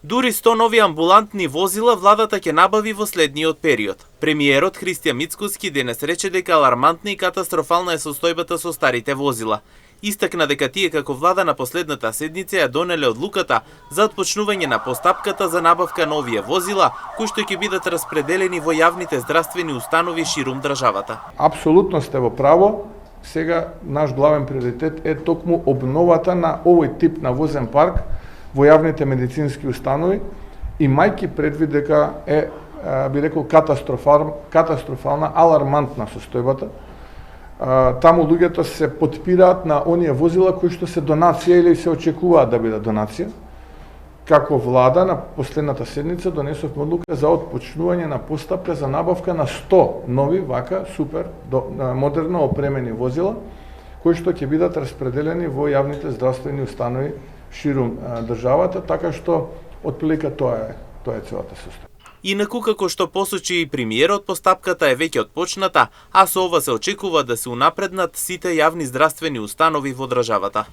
Дури 100 нови амбулантни возила владата ќе набави во следниот период. Премиерот Христијан Мицкоски денес рече дека алармантна и катастрофална е состојбата со старите возила. Истакна дека тие како влада на последната седница ја донеле одлуката за отпочнување на постапката за набавка на овие возила, кои што ќе бидат распределени во јавните здравствени установи ширум државата. Апсолутно сте во право. Сега наш главен приоритет е токму обновата на овој тип на возен парк во јавните медицински установи, имајќи предвид дека е, би рекол, катастрофална, алармантна состојбата. Таму луѓето се потпираат на оние возила кои што се донација или се очекуваат да бидат донација. Како влада на последната седница донесовме одлука за отпочнување на постапка за набавка на 100 нови вака супер модерно опремени возила кои што ќе бидат распределени во јавните здравствени установи ширум државата, така што отприлика тоа е целата состојба. Инаку, како што посочи и премиерот, постапката е веќе отпочната, а со ова се очекува да се унапреднат сите јавни здравствени установи во државата.